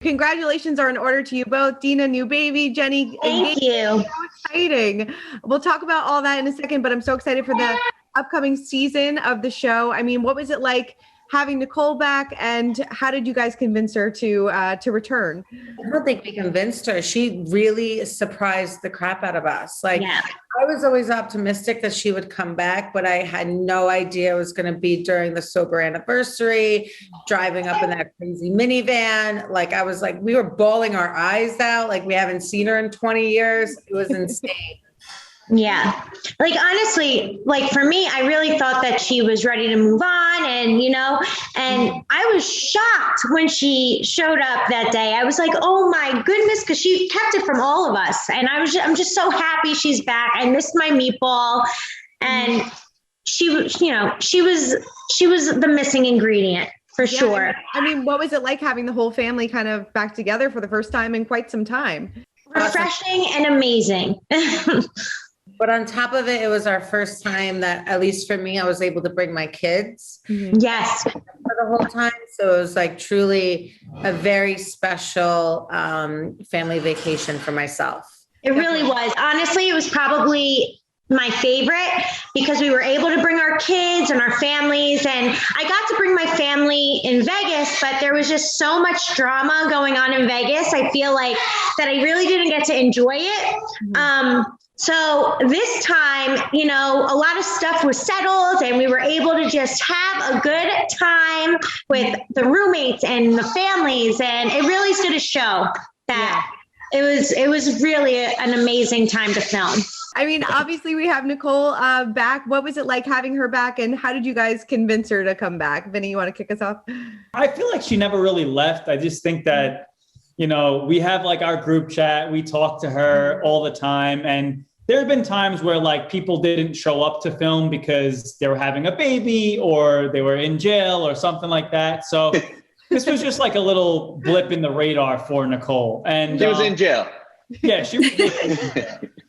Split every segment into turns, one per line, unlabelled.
Congratulations are in order to you both. Dina, new baby. Jenni,
thank you.
So exciting. We'll talk about all that in a second, but I'm so excited for the upcoming season of the show. I mean, what was it like having Nicole back, and how did you guys convince her to return?
I don't think we convinced her. She really surprised the crap out of us. Like, I was always optimistic that she would come back, but I had no idea it was going to be during the sober anniversary, driving up in that crazy minivan. Like, I was like, we were bawling our eyes out. Like, we haven't seen her in 20 years. It was insane.
Yeah. Like, honestly, like for me, I really thought that she was ready to move on and, you know, and I was shocked when she showed up that day. I was like, oh my goodness, because she kept it from all of us. And I'm just so happy she's back. I missed my meatball. And she was, you know, she was the missing ingredient for sure.
I mean, what was it like having the whole family kind of back together for the first time in quite some time?
Refreshing and amazing.
But on top of it, it was our first time that, at least for me, I was able to bring my kids.
Yes.
For the whole time. So it was like truly a very special family vacation for myself.
It really was. Honestly, it was probably my favorite because we were able to bring our kids and our families, and I got to bring my family in Vegas, but there was just so much drama going on in Vegas. I feel like that I really didn't get to enjoy it. So this time, you know, a lot of stuff was settled and we were able to just have a good time with the roommates and the families. And it really stood to show that it was really an amazing time to film.
I mean, obviously we have Nicole back. What was it like having her back, and how did you guys convince her to come back? Vinny, you want to kick us off?
I feel like she never really left. I just think that, you know, we have like our group chat. We talk to her all the time. And there have been times where like people didn't show up to film because they were having a baby or they were in jail or something like that. So this was just like a little blip in the radar for Nicole. And
she was in jail.
Yeah, she was.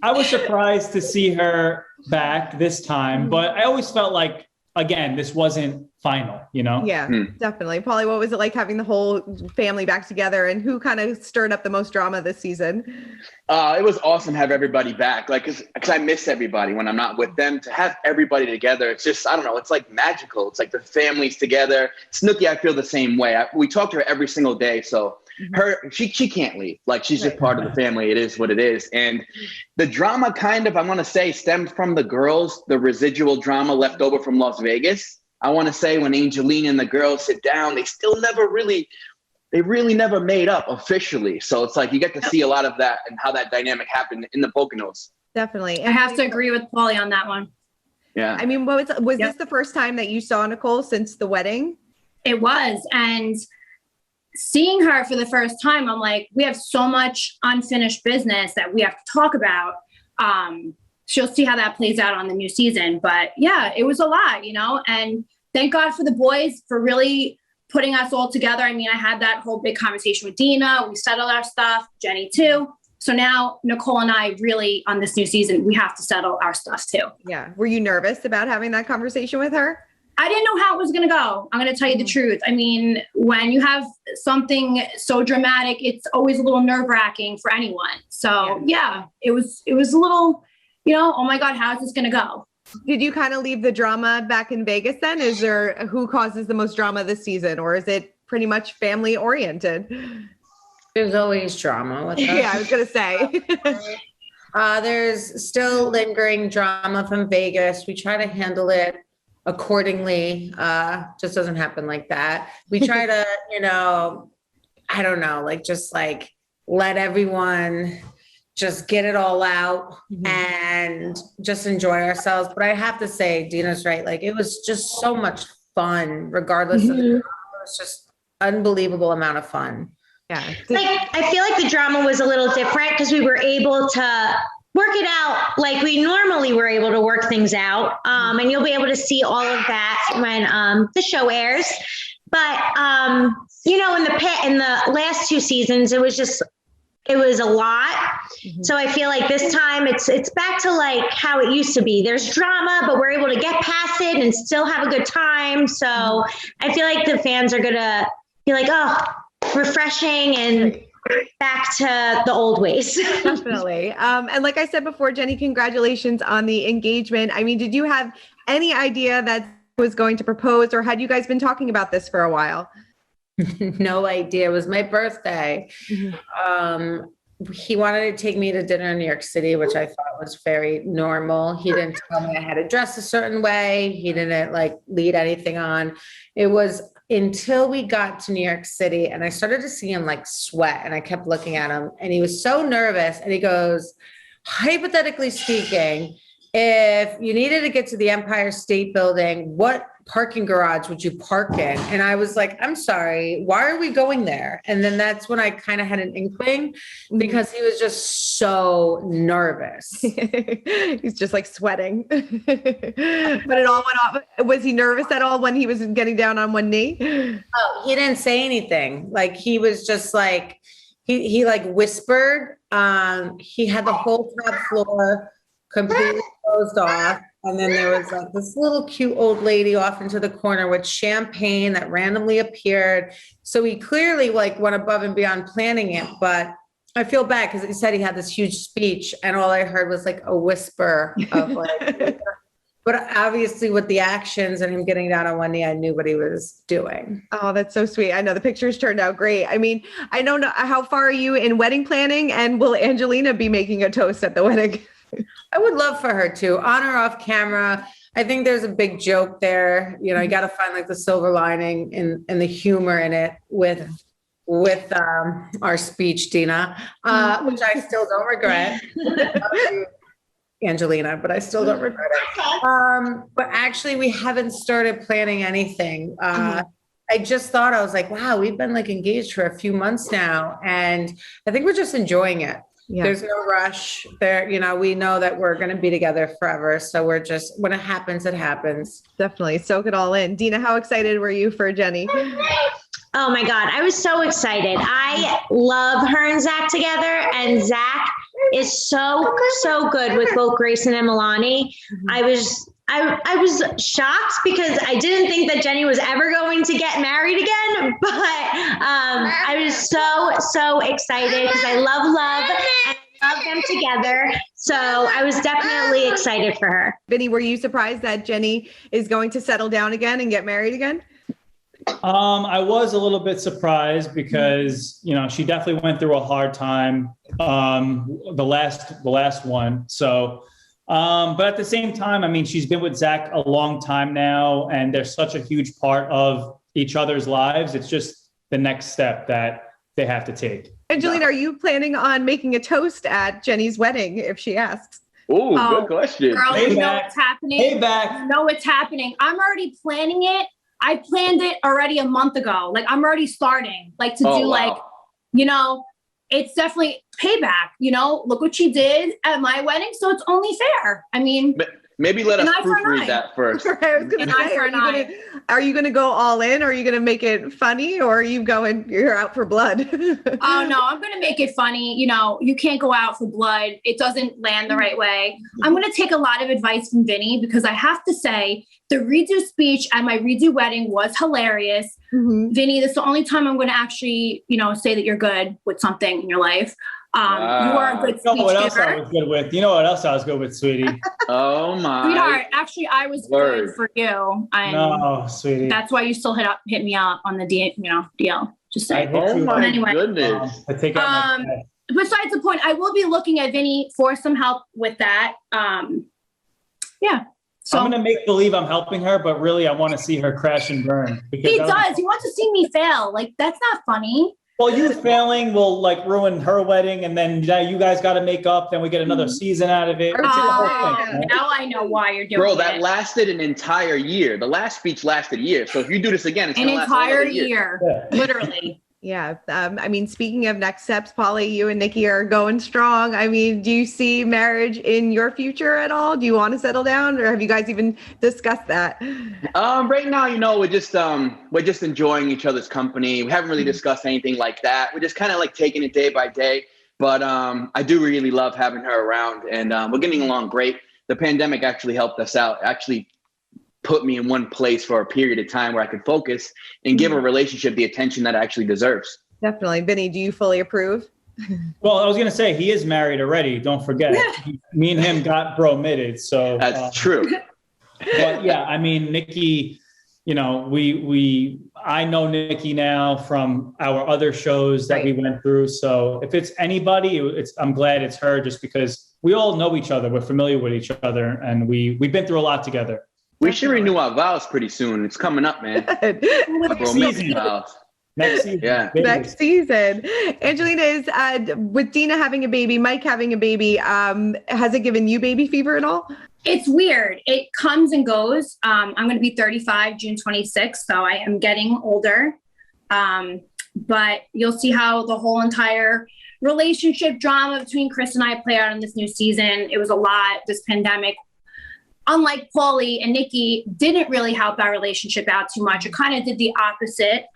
I was surprised to see her back this time, but I always felt like, again, this wasn't final, you know?
Yeah, definitely. Pauly, what was it like having the whole family back together, and who kind of stirred up the most drama this season?
It was awesome to have everybody back. Like, cause I miss everybody when I'm not with them. To have everybody together, it's just, I don't know, it's like magical. It's like the families together. Snooki, I feel the same way. We talk to her every single day. So she can't leave. Like, she's just part of the family. It is what it is. And the drama kind of, I want to say, stemmed from the girls, the residual drama left over from Las Vegas. I want to say when Angelina and the girls sit down, they really never made up officially. So it's like you get to see a lot of that and how that dynamic happened in the Poconos.
Definitely.
I have to agree with Pauly on that one.
Yeah.
I mean, was this the first time that you saw Nicole since the wedding?
It was. And seeing her for the first time, I'm like, we have so much unfinished business that we have to talk about. She'll see how that plays out on the new season. But yeah, it was a lot, you know, and thank God for the boys for really putting us all together. I mean, I had that whole big conversation with Dina. We settled our stuff, Jenni too. So now Nicole and I really, on this new season, we have to settle our stuff too.
Yeah. Were you nervous about having that conversation with her?
I didn't know how it was going to go. I'm going to tell you the truth. I mean, when you have something so dramatic, it's always a little nerve-wracking for anyone. So yeah, it was a little, you know, oh my God, how is this going to go?
Did you kind of leave the drama back in Vegas then? Is there who causes the most drama this season, or is it pretty much family oriented?
There's always drama with us.
Yeah, I was going to say.
There's still lingering drama from Vegas. We try to handle it accordingly. Just doesn't happen like that. We try to, you know, I don't know, like just like let everyone just get it all out and just enjoy ourselves. But I have to say, Dina's right. Like, it was just so much fun, regardless of the drama. It was just unbelievable amount of fun.
Yeah.
Like, I feel like the drama was a little different because we were able to work it out like we normally were able to work things out. And you'll be able to see all of that when the show airs. But, you know, in the last two seasons, it was a lot. So I feel like this time it's back to like how it used to be. There's drama, but we're able to get past it and still have a good time. So I feel like the fans are going to be like, oh, refreshing and back to the old ways.
Definitely. And like I said before, Jenni, congratulations on the engagement. I mean, did you have any idea that was going to propose, or had you guys been talking about this for a while?
No idea. It was my birthday. He wanted to take me to dinner in New York City, which I thought was very normal. He didn't tell me I had to dress a certain way. He didn't like lead anything on. It was until we got to New York City and I started to see him like sweat, and I kept looking at him and he was so nervous, and he goes, hypothetically speaking, if you needed to get to the Empire State Building, what parking garage would you park in? And I was like, I'm sorry, why are we going there? And then that's when I kind of had an inkling, because he was just so nervous.
He's just like sweating. But it all went off. Was he nervous at all when he was getting down on one knee?
Oh, he didn't say anything. Like he was just like, he like whispered. He had the whole top floor completely closed off. And then there was like this little cute old lady off into the corner with champagne that randomly appeared. So he clearly like went above and beyond planning it, but I feel bad because he said he had this huge speech and all I heard was like a whisper of like, but obviously with the actions and him getting down on one knee, I knew what he was doing.
Oh, that's so sweet. I know the pictures turned out great. I mean, I don't know, how far are you in wedding planning, and will Angelina be making a toast at the wedding?
I would love for her to, on or off camera. I think there's a big joke there. You know, you got to find like the silver lining and the humor in it with our speech, Dina, which I still don't regret. Angelina, but I still don't regret it. But actually, we haven't started planning anything. I just thought, I was like, wow, we've been like engaged for a few months now, and I think we're just enjoying it. Yeah. There's no rush there. You know, we know that we're going to be together forever. So we're just, when it happens, it happens.
Definitely. Soak it all in. Dina, how excited were you for Jenni?
Oh my God. I was so excited. I love her and Zach together, and Zach is so good with both Grayson and Milani. I was shocked because I didn't think that Jenni was ever going to get married again, but I was so excited because I love and love them together. So I was definitely excited for her.
Vinny, were you surprised that Jenni is going to settle down again and get married again?
I was a little bit surprised because, you know, she definitely went through a hard time, the last one. So, but at the same time, I mean, she's been with Zach a long time now, and they're such a huge part of each other's lives. It's just the next step that they have to take.
Angelina, are you planning on making a toast at Jenni's wedding if she asks?
Ooh, good question.
Girl, you know what's happening.
Hey, back.
You know what's happening. I'm already planning it. I planned it already a month ago. Like, I'm already starting, like, to do, like, you know, it's definitely payback. You know, look what she did at my wedding. So it's only fair. I mean,
maybe let us proofread that first.
I was gonna say, are you going to go all in? Or are you going to make it funny? Or are you you're out for blood?
Oh, no, I'm going to make it funny. You know, you can't go out for blood. It doesn't land the right way. I'm going to take a lot of advice from Vinny, because I have to say the redo speech at my redo wedding was hilarious. Vinny, this is the only time I'm going to actually, you know, say that you're good with something in your life. You are a good speech
giver. What else I was good with? You know what else I was good with, sweetie?
Oh my.
Sweetheart, actually, I was good for you.
No, sweetie.
That's why you still hit me up on the DL. Just saying.
Oh my goodness.
I take out my
besides the point, I will be looking at Vinny for some help with that. Yeah. So
I'm going to make believe I'm helping her, but really I want to see her crash and burn.
He does. He wants to see me fail. Like, that's not funny.
Well, you failing will like ruin her wedding, and then you guys got to make up. Then we get another season out of it.
Now I know why you're doing it.
Bro, that lasted an entire year. The last speech lasted a year. So if you do this again, it's going to last
entire
another year.
Literally.
Yeah. I mean, speaking of next steps, Pauly, you and Nikki are going strong. I mean, do you see marriage in your future at all? Do you want to settle down, or have you guys even discussed that?
Right now, you know, we're just enjoying each other's company. We haven't really discussed anything like that. We're just kind of like taking it day by day. But I do really love having her around, and we're getting along great. The pandemic actually helped us out. Actually put me in one place for a period of time where I could focus and give a relationship the attention that it actually deserves.
Definitely. Vinny, do you fully approve?
Well, I was going to say, he is married already. Don't forget. Me and him got bromitted. So
That's true.
But yeah, I mean, Nikki, you know, I know Nikki now from our other shows that we went through. So if it's anybody, I'm glad it's her, just because we all know each other. We're familiar with each other, and we've been through a lot together.
We should renew our vows pretty soon. It's coming up, man.
Season. Next season.
Yeah.
Next season. Angelina, is with Dina having a baby, Mike having a baby, has it given you baby fever at all?
It's weird. It comes and goes. I'm going to be 35 June 26th, so I am getting older. But you'll see how the whole entire relationship drama between Chris and I play out in this new season. It was a lot. This pandemic, unlike Pauly and Nikki, didn't really help our relationship out too much. It kind of did the opposite.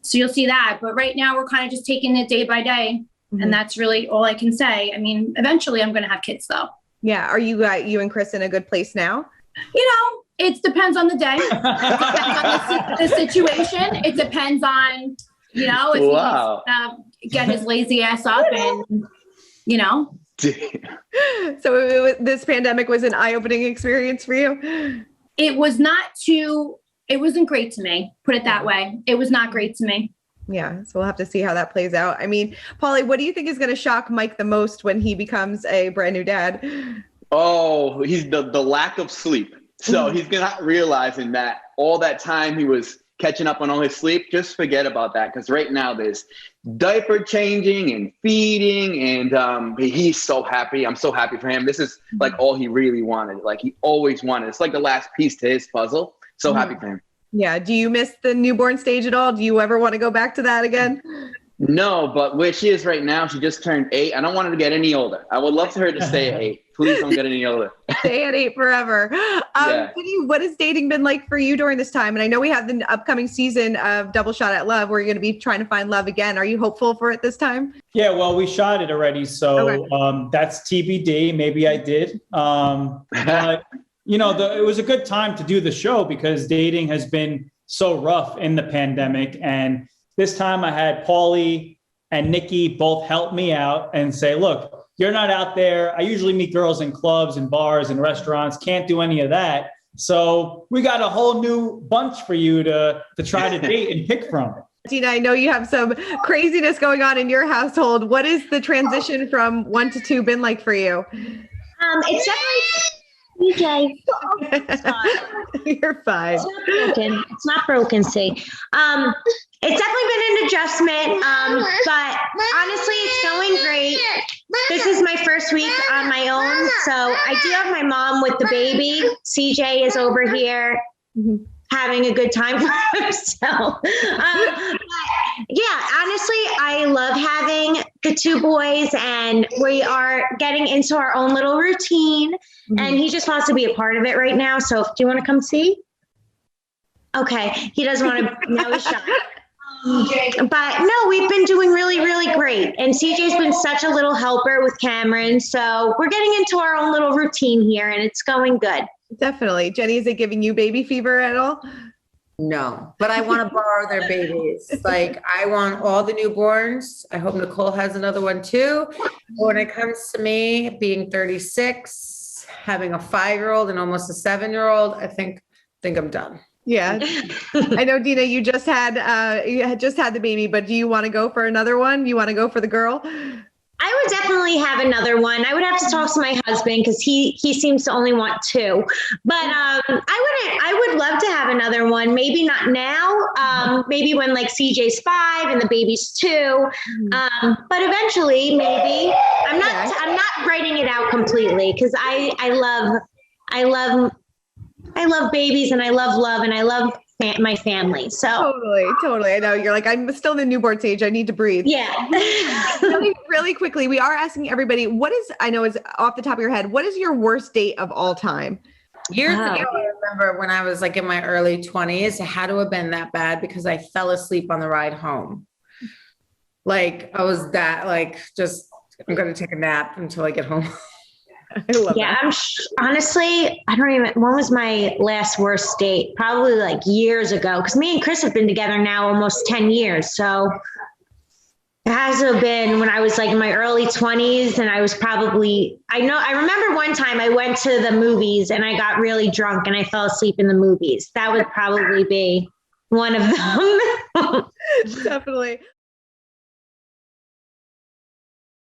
So you'll see that. But right now we're kind of just taking it day by day. Mm-hmm. And that's really all I can say. I mean, eventually I'm going to have kids though.
Yeah. Are you and Chris in a good place now?
You know, it depends on the day. It depends on the situation. It depends on, you know, if he get his lazy ass up and, you know.
So this pandemic was an eye-opening experience for you?
It wasn't great to me, put it that way. It was not great to me.
Yeah, so we'll have to see how that plays out. I mean, Pauly, what do you think is going to shock Mike the most when he becomes a brand new dad?
Oh, he's the lack of sleep. So he's not realizing that all that time he was catching up on all his sleep. Just forget about that, because right now there's diaper changing and feeding, and he's so happy. I'm so happy for him. This is like all he really wanted. Like he always wanted. It's like the last piece to his puzzle. So happy for him.
Yeah. Do you miss the newborn stage at all? Do you ever want to go back to that again?
No, but where she is right now, she just turned 8. I don't want her to get any older. I would love for her to stay at 8. Please don't get any older.
Stay at 8 forever. Vinny, what has dating been like for you during this time? And I know we have the upcoming season of Double Shot at Love, where you're going to be trying to find love again. Are you hopeful for it this time?
Yeah, well, we shot it already. So that's TBD. Maybe I did. But, you know, it was a good time to do the show because dating has been so rough in the pandemic. And this time I had Pauly and Nikki both help me out and say, look, you're not out there. I usually meet girls in clubs and bars and restaurants. Can't do any of that. So we got a whole new bunch for you to try to date and pick from.
Tina, I know you have some craziness going on in your household. What is the transition from 1 to 2 been like for you?
It's definitely DJ.
You're fine.
It's not broken. It's not broken, see. It's definitely been an adjustment, but honestly, it's going great. This is my first week on my own, so I do have my mom with the baby. CJ is over here having a good time for himself. Yeah, honestly, I love having the 2 boys, and we are getting into our own little routine, and he just wants to be a part of it right now. So do you want to come see? Okay, he doesn't want to, now he's shy. But no, we've been doing really, really great. And CJ's been such a little helper with Cameron. So we're getting into our own little routine here, and it's going good.
Definitely. Jenni, is it giving you baby fever at all?
No, but I want to borrow their babies. Like, I want all the newborns. I hope Nicole has another one too. When it comes to me being 36, having a 5-year-old and almost a 7-year-old, I think I'm done.
Yeah. I know, Dina, you had the baby, but do you want to go for another one? You want to go for the girl?
I would definitely have another one. I would have to talk to my husband because he seems to only want 2. But I would love to have another one. Maybe not now. Maybe when like CJ's 5 and the baby's 2. But eventually, maybe. I'm not writing it out completely because I love babies, and I love love, and I love my family. So
totally. I know you're like, I'm still in the newborn stage. I need to breathe.
Yeah.
really quickly, we are asking everybody, I know is off the top of your head, what is your worst date of all time?
Years ago, I remember when I was like in my early 20s, it had to have been that bad because I fell asleep on the ride home. Like I was that like, just, I'm going to take a nap until I get home.
I love
Yeah,
that.
honestly, I don't even, when was my last worst date? Probably like years ago. Because me and Chris have been together now almost 10 years. So it has to have been when I was like in my early 20s, and I was probably, I remember one time I went to the movies and I got really drunk and I fell asleep in the movies. That would probably be one of them.
Definitely.